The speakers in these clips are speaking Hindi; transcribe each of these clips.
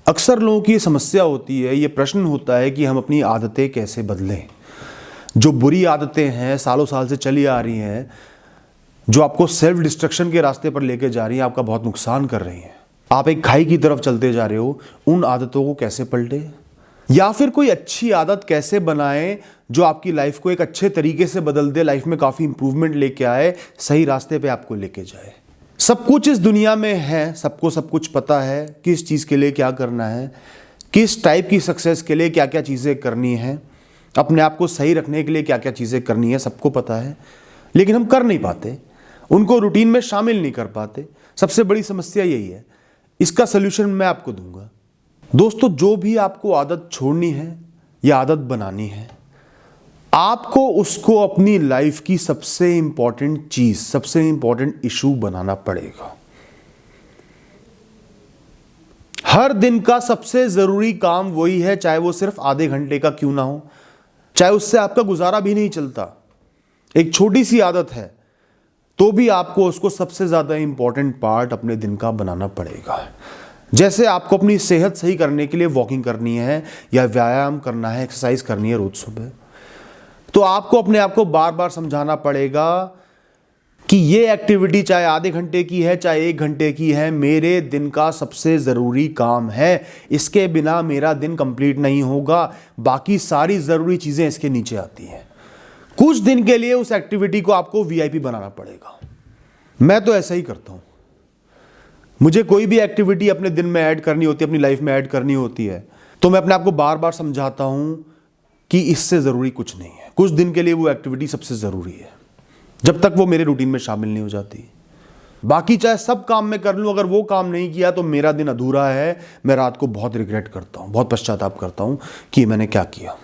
अक्सर लोगों की ये समस्या होती है, ये प्रश्न होता है कि हम अपनी आदतें कैसे बदलें। जो बुरी आदतें हैं, सालों साल से चली आ रही हैं, जो आपको सेल्फ डिस्ट्रक्शन के रास्ते पर लेके जा रही हैं, आपका बहुत नुकसान कर रही हैं, आप एक खाई की तरफ चलते जा रहे हो, उन आदतों को कैसे पलटे, या फिर कोई अच्छी आदत कैसे बनाएं जो आपकी लाइफ को एक अच्छे तरीके से बदल दे, लाइफ में काफ़ी इंप्रूवमेंट लेके आए, सही रास्ते पे आपको लेके जाए। सब कुछ इस दुनिया में है, सबको सब कुछ पता है, किस चीज़ के लिए क्या करना है, किस टाइप की सक्सेस के लिए क्या क्या चीज़ें करनी है, अपने आप को सही रखने के लिए क्या क्या चीज़ें करनी है, सबको पता है, लेकिन हम कर नहीं पाते, उनको रूटीन में शामिल नहीं कर पाते। सबसे बड़ी समस्या यही है। इसका सल्यूशन मैं आपको दूंगा। दोस्तों, जो भी आपको आदत छोड़नी है या आदत बनानी है, आपको उसको अपनी लाइफ की सबसे इंपॉर्टेंट चीज, सबसे इंपॉर्टेंट इशू बनाना पड़ेगा। हर दिन का सबसे जरूरी काम वही है, चाहे वो सिर्फ आधे घंटे का क्यों ना हो, चाहे उससे आपका गुजारा भी नहीं चलता, एक छोटी सी आदत है, तो भी आपको उसको सबसे ज्यादा इंपॉर्टेंट पार्ट अपने दिन का बनाना पड़ेगा। जैसे आपको अपनी सेहत सही करने के लिए वॉकिंग करनी है या व्यायाम करना है, एक्सरसाइज करनी है रोज सुबह, तो आपको अपने आप को बार बार समझाना पड़ेगा कि ये एक्टिविटी चाहे आधे घंटे की है, चाहे 1 घंटे की है, मेरे दिन का सबसे ज़रूरी काम है, इसके बिना मेरा दिन कंप्लीट नहीं होगा, बाकी सारी ज़रूरी चीज़ें इसके नीचे आती हैं। कुछ दिन के लिए उस एक्टिविटी को आपको वीआईपी बनाना पड़ेगा। मैं तो ऐसा ही करता हूँ। मुझे कोई भी एक्टिविटी अपने दिन में ऐड करनी होती है, अपनी लाइफ में ऐड करनी होती है, तो मैं अपने आप को बार बार समझाता हूँ कि इससे ज़रूरी कुछ नहीं है। कुछ दिन के लिए वो एक्टिविटी सबसे ज़रूरी है, जब तक वो मेरे रूटीन में शामिल नहीं हो जाती। बाकी चाहे सब काम मैं कर लूँ, अगर वो काम नहीं किया तो मेरा दिन अधूरा है। मैं रात को बहुत रिग्रेट करता हूँ, बहुत पश्चाताप करता हूँ कि मैंने क्या किया,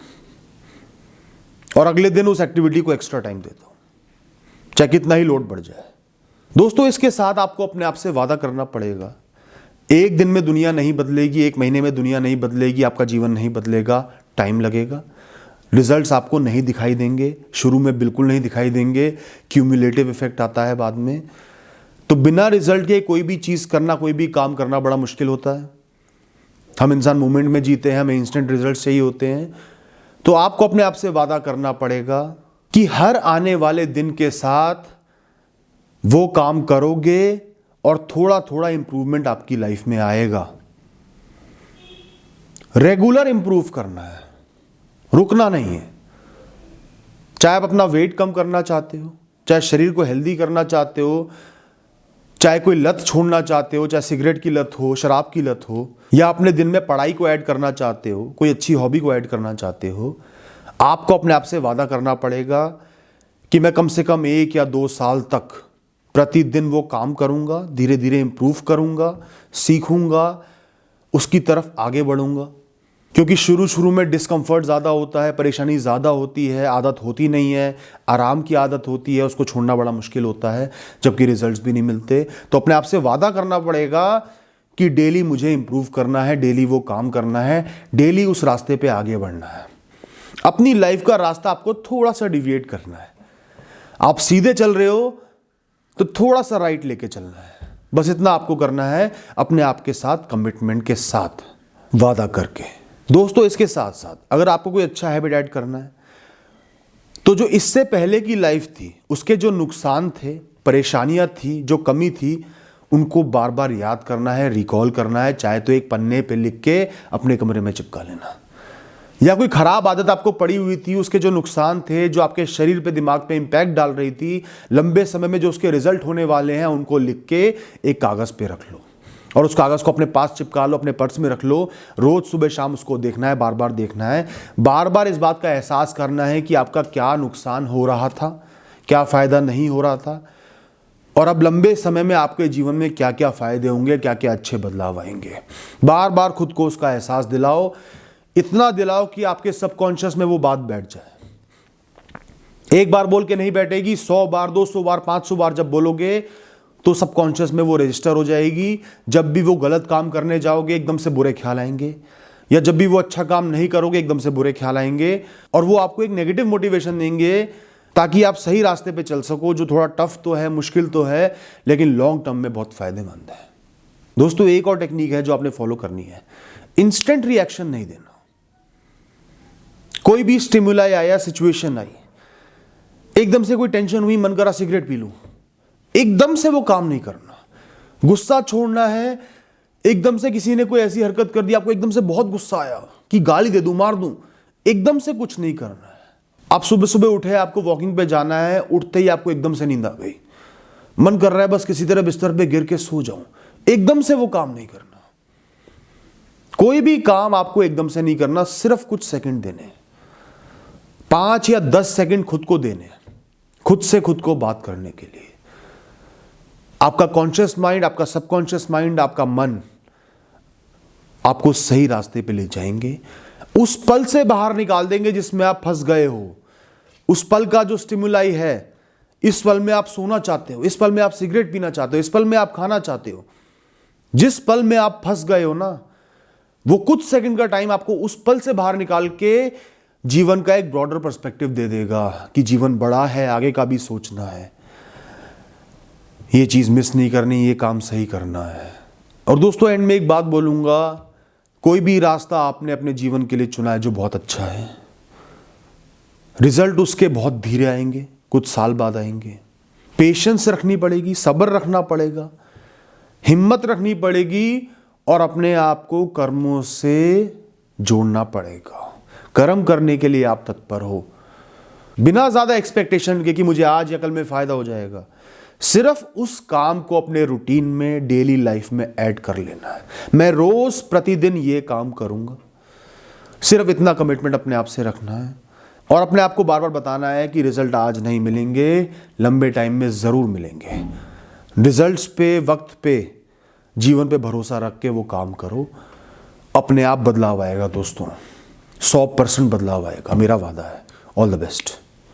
और अगले दिन उस एक्टिविटी को एक्स्ट्रा टाइम देता हूँ, चाहे कितना ही लोड बढ़ जाए। दोस्तों, इसके साथ आपको अपने आप से वादा करना पड़ेगा। एक दिन में दुनिया नहीं बदलेगी, 1 महीने में दुनिया नहीं बदलेगी, आपका जीवन नहीं बदलेगा, टाइम लगेगा। रिजल्ट्स आपको नहीं दिखाई देंगे, शुरू में बिल्कुल नहीं दिखाई देंगे, क्यूमुलेटिव इफेक्ट आता है बाद में। तो बिना रिजल्ट के कोई भी चीज़ करना, कोई भी काम करना बड़ा मुश्किल होता है। हम इंसान मोमेंट में जीते हैं, हमें इंस्टेंट रिजल्ट चाहिए होते हैं। तो आपको अपने आप से वादा करना पड़ेगा कि हर आने वाले दिन के साथ वो काम करोगे और थोड़ा थोड़ा इंप्रूवमेंट आपकी लाइफ में आएगा। रेगुलर इंप्रूव करना है, रुकना नहीं है। चाहे आप अपना वेट कम करना चाहते हो, चाहे शरीर को हेल्दी करना चाहते हो, चाहे कोई लत छोड़ना चाहते हो, चाहे सिगरेट की लत हो, शराब की लत हो, या अपने दिन में पढ़ाई को ऐड करना चाहते हो, कोई अच्छी हॉबी को ऐड करना चाहते हो, आपको अपने आप से वादा करना पड़ेगा कि मैं कम से कम 1 या 2 साल तक प्रतिदिन वो काम करूंगा, धीरे धीरे इंप्रूव करूंगा, सीखूंगा, उसकी तरफ आगे बढ़ूंगा। क्योंकि शुरू में डिस्कम्फर्ट ज़्यादा होता है, परेशानी ज़्यादा होती है, आदत होती नहीं है, आराम की आदत होती है, उसको छोड़ना बड़ा मुश्किल होता है, जबकि रिजल्ट्स भी नहीं मिलते। तो अपने आप से वादा करना पड़ेगा कि डेली मुझे इंप्रूव करना है, डेली वो काम करना है, डेली उस रास्ते पे आगे बढ़ना है। अपनी लाइफ का रास्ता आपको थोड़ा सा डिविएट करना है। आप सीधे चल रहे हो तो थोड़ा सा राइट लेके चलना है, बस इतना आपको करना है, अपने आप के साथ कमिटमेंट के साथ, वादा करके। दोस्तों, इसके साथ साथ अगर आपको कोई अच्छा हैबिट ऐड करना है, तो जो इससे पहले की लाइफ थी, उसके जो नुकसान थे, परेशानियां थी, जो कमी थी, उनको बार बार याद करना है, रिकॉल करना है। चाहे तो एक पन्ने पे लिख के अपने कमरे में चिपका लेना, या कोई खराब आदत आपको पड़ी हुई थी, उसके जो नुकसान थे, जो आपके शरीर पे, दिमाग पे इंपैक्ट डाल रही थी, लंबे समय में जो उसके रिजल्ट होने वाले हैं, उनको लिख के एक कागज पे रख लो, और उस कागज को अपने पास चिपका लो, अपने पर्स में रख लो। रोज सुबह शाम उसको देखना है, बार बार देखना है, बार बार इस बात का एहसास करना है कि आपका क्या नुकसान हो रहा था, क्या फायदा नहीं हो रहा था, और अब लंबे समय में आपके जीवन में क्या क्या फायदे होंगे, क्या क्या अच्छे बदलाव आएंगे। बार बार खुद को उसका एहसास दिलाओ, इतना दिलाओ कि आपके सबकॉन्शियस में वो बात बैठ जाए। एक बार बोल के नहीं बैठेगी, 100 बार, 200 बार, 500 बार जब बोलोगे तो सबकॉन्शियस में वो रजिस्टर हो जाएगी। जब भी वो गलत काम करने जाओगे, एकदम से बुरे ख्याल आएंगे, या जब भी वो अच्छा काम नहीं करोगे, एकदम से बुरे ख्याल आएंगे, और वो आपको एक नेगेटिव मोटिवेशन देंगे ताकि आप सही रास्ते पे चल सको, जो थोड़ा टफ तो है, मुश्किल तो है, लेकिन लॉन्ग टर्म में बहुत फायदेमंद है। दोस्तों एक और टेक्निक है जो आपने फॉलो करनी है, इंस्टेंट रिएक्शन नहीं देना। कोई भी स्टिमुलाई आया, सिचुएशन आई, एकदम से कोई टेंशन हुई, मन करा सिगरेट पी लूं, एकदम से वो काम नहीं करना। गुस्सा छोड़ना है, एकदम से किसी ने कोई ऐसी हरकत कर दी, आपको एकदम से बहुत गुस्सा आया कि गाली दे दूं, मार दूं, एकदम से कुछ नहीं करना है। आप सुबह सुबह उठे, आपको वॉकिंग पे जाना है, उठते ही आपको एकदम से नींद आ गई, मन कर रहा है बस किसी तरह बिस्तर पे गिर के सो जाऊं, एकदम से वो काम नहीं करना। कोई भी काम आपको एकदम से नहीं करना, सिर्फ कुछ सेकंड देने, 5 या 10 सेकंड खुद को देने, खुद से खुद को बात करने के लिए। आपका कॉन्शियस माइंड, आपका सबकॉन्शियस माइंड, आपका मन आपको सही रास्ते पे ले जाएंगे, उस पल से बाहर निकाल देंगे जिसमें आप फंस गए हो। उस पल का जो स्टिमुलाई है, इस पल में आप सोना चाहते हो, इस पल में आप सिगरेट पीना चाहते हो, इस पल में आप खाना चाहते हो, जिस पल में आप फंस गए हो ना, वो कुछ सेकंड का टाइम आपको उस पल से बाहर निकाल के जीवन का एक ब्रॉडर पर्सपेक्टिव दे देगा कि जीवन बड़ा है, आगे का भी सोचना है, ये चीज मिस नहीं करनी, ये काम सही करना है। और दोस्तों एंड में एक बात बोलूंगा, कोई भी रास्ता आपने अपने जीवन के लिए चुना है जो बहुत अच्छा है, रिजल्ट उसके बहुत धीरे आएंगे, कुछ साल बाद आएंगे। पेशेंस रखनी पड़ेगी, सब्र रखना पड़ेगा, हिम्मत रखनी पड़ेगी और अपने आप को कर्मों से जोड़ना पड़ेगा। कर्म करने के लिए आप तत्पर हो, बिना ज्यादा एक्सपेक्टेशन के कि मुझे आज या कल में फायदा हो जाएगा। सिर्फ उस काम को अपने रूटीन में, डेली लाइफ में ऐड कर लेना है। मैं रोज प्रतिदिन ये काम करूंगा, सिर्फ इतना कमिटमेंट अपने आप से रखना है और अपने आप को बार बार बताना है कि रिजल्ट आज नहीं मिलेंगे, लंबे टाइम में जरूर मिलेंगे। रिजल्ट्स पे, वक्त पे, जीवन पे भरोसा रख के वो काम करो, अपने आप बदलाव आएगा दोस्तों, 100% बदलाव आएगा, मेरा वादा है। All the best.